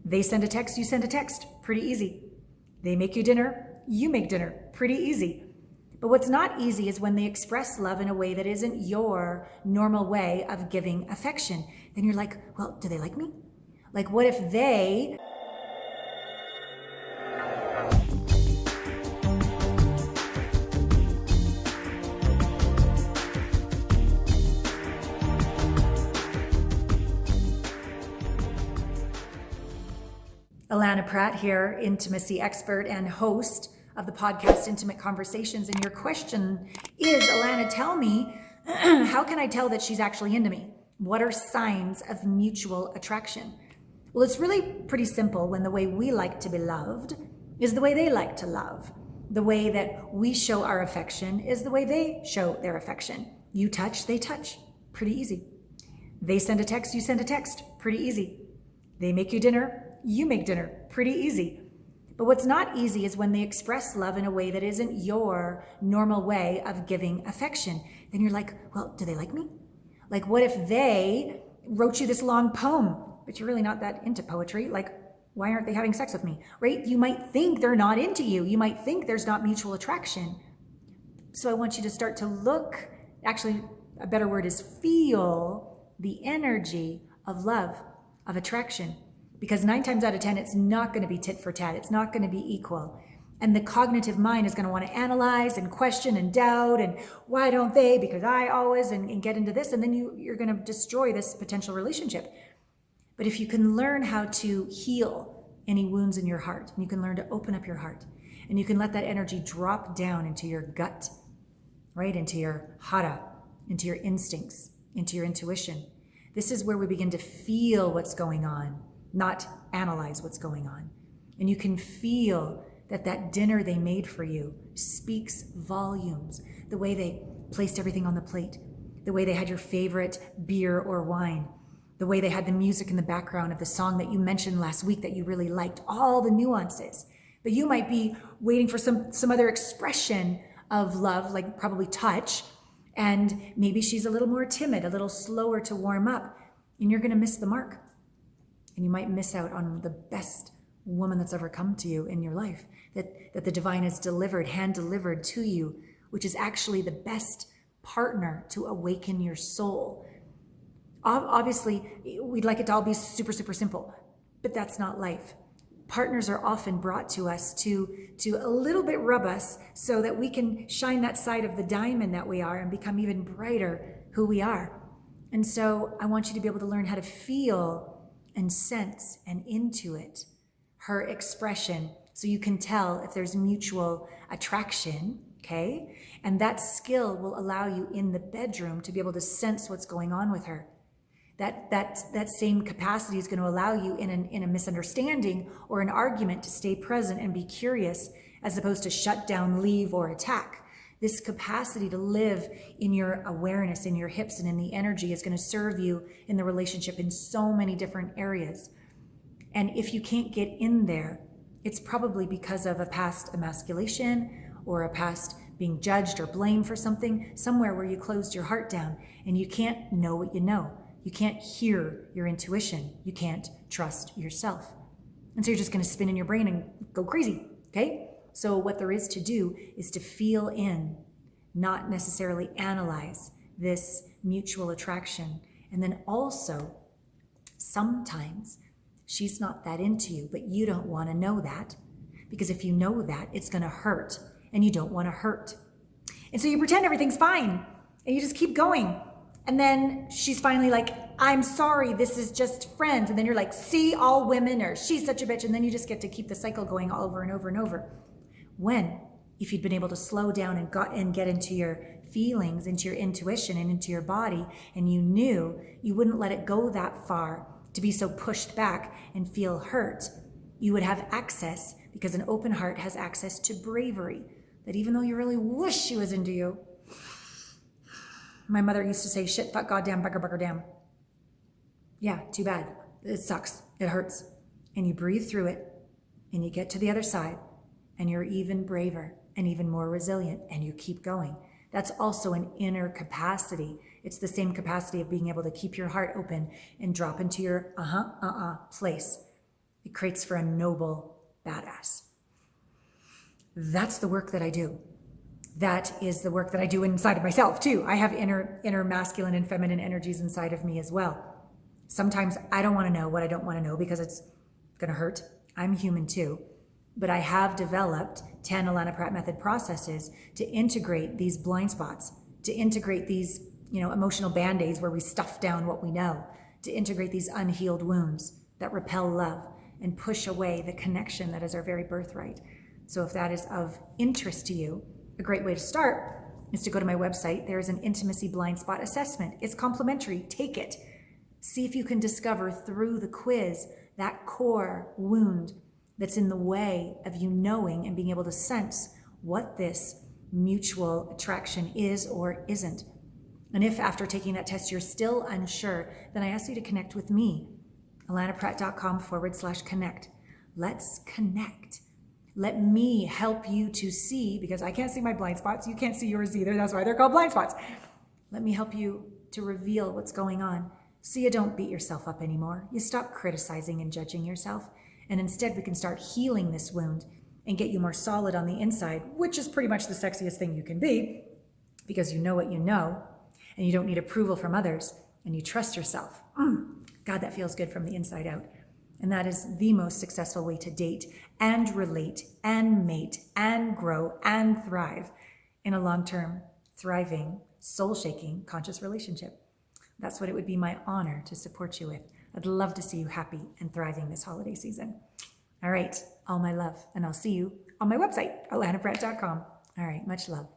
They send a text, you send a text. Pretty easy. They make you dinner, you make dinner. Pretty easy. But what's not easy is when they express love in a way that isn't your normal way of giving affection. Then you're like, well, do they like me? Like, what if they... Allana Pratt here, intimacy expert and host of the podcast Intimate Conversations. And your question is, Allana, tell me, how can I tell that she's actually into me? What are signs of mutual attraction? Well, it's really pretty simple when the way we like to be loved is the way they like to love. The way that we show our affection is the way they show their affection. You touch, they touch. Pretty easy. They send a text, you send a text. Pretty easy. They make you dinner, you make dinner. Pretty easy. But what's not easy is when they express love in a way that isn't your normal way of giving affection. Then you're like, well, do they like me? Like, what if they wrote you this long poem, but you're really not that into poetry? Like, why aren't they having sex with me, right? You might think they're not into you. You might think there's not mutual attraction. So I want you to start to look, actually, a better word is feel the energy of love, of attraction. Because 9 times out of 10, it's not going to be tit for tat. It's not going to be equal. And the cognitive mind is going to want to analyze and question and doubt and why don't they, because I always, and get into this. And then you're going to destroy this potential relationship. But if you can learn how to heal any wounds in your heart, and you can learn to open up your heart, and you can let that energy drop down into your gut, right? Into your hara, into your instincts, into your intuition. This is where we begin to feel what's going on, not analyze what's going on. And you can feel that dinner they made for you speaks volumes. The way they placed everything on the plate, the way they had your favorite beer or wine, the way they had the music in the background of the song that you mentioned last week that you really liked, all the nuances. But you might be waiting for some other expression of love, like probably touch, and maybe she's a little more timid, a little slower to warm up, and you're gonna miss the mark. And you might miss out on the best woman that's ever come to you in your life, that the divine has delivered, hand delivered to you, which is actually the best partner to awaken your soul. Obviously, we'd like it to all be super, super simple, but that's not life. Partners are often brought to us to a little bit rub us so that we can shine that side of the diamond that we are and become even brighter who we are. And so I want you to be able to learn how to feel and sense and intuit her expression so you can tell if there's mutual attraction, okay? And that skill will allow you in the bedroom to be able to sense what's going on with her. That same capacity is going to allow you in a misunderstanding or an argument to stay present and be curious as opposed to shut down, leave, or attack. This capacity to live in your awareness, in your hips, and in the energy is going to serve you in the relationship in so many different areas. And if you can't get in there, it's probably because of a past emasculation or a past being judged or blamed for something, somewhere where you closed your heart down and you can't know what you know. You can't hear your intuition. You can't trust yourself. And so you're just going to spin in your brain and go crazy, okay? So what there is to do is to feel in, not necessarily analyze this mutual attraction. And then also, sometimes she's not that into you, but you don't want to know that, because if you know that, it's going to hurt, and you don't want to hurt. And so you pretend everything's fine, and you just keep going. And then she's finally like, I'm sorry, this is just friends. And then you're like, see, all women, or she's such a bitch. And then you just get to keep the cycle going over and over and over. When, if you'd been able to slow down and get into your feelings, into your intuition and into your body, and you knew you wouldn't let it go that far to be so pushed back and feel hurt, you would have access, because an open heart has access to bravery, that even though you really wish she was into you, my mother used to say, shit, fuck, goddamn, bugger, bugger, damn. Yeah, too bad. It sucks. It hurts. And you breathe through it, and you get to the other side, and you're even braver and even more resilient, and you keep going. That's also an inner capacity. It's the same capacity of being able to keep your heart open and drop into your place. It creates for a noble badass. That's the work that I do. That is the work that I do inside of myself too. I have inner masculine and feminine energies inside of me as well. Sometimes I don't want to know what I don't want to know because it's going to hurt. I'm human too. But I have developed 10 Allana Pratt method processes to integrate these blind spots, to integrate these, emotional band-aids where we stuff down what we know, to integrate these unhealed wounds that repel love and push away the connection that is our very birthright. So if that is of interest to you, a great way to start is to go to my website. There is an intimacy blind spot assessment. It's complimentary. Take it. See if you can discover through the quiz that core wound that's in the way of you knowing and being able to sense what this mutual attraction is or isn't. And if after taking that test you're still unsure, then I ask you to connect with me, allanapratt.com/connect. Let's connect. Let me help you to see, because I can't see my blind spots. You can't see yours either. That's why they're called blind spots. Let me help you to reveal what's going on so you don't beat yourself up anymore. You stop criticizing and judging yourself. And instead we can start healing this wound and get you more solid on the inside, which is pretty much the sexiest thing you can be, because you know what you know and you don't need approval from others and you trust yourself. God, that feels good from the inside out. And that is the most successful way to date and relate and mate and grow and thrive in a long-term, thriving, soul-shaking, conscious relationship. That's what it would be my honor to support you with. I'd love to see you happy and thriving this holiday season. All right, all my love, and I'll see you on my website, allanapratt.com. All right, much love.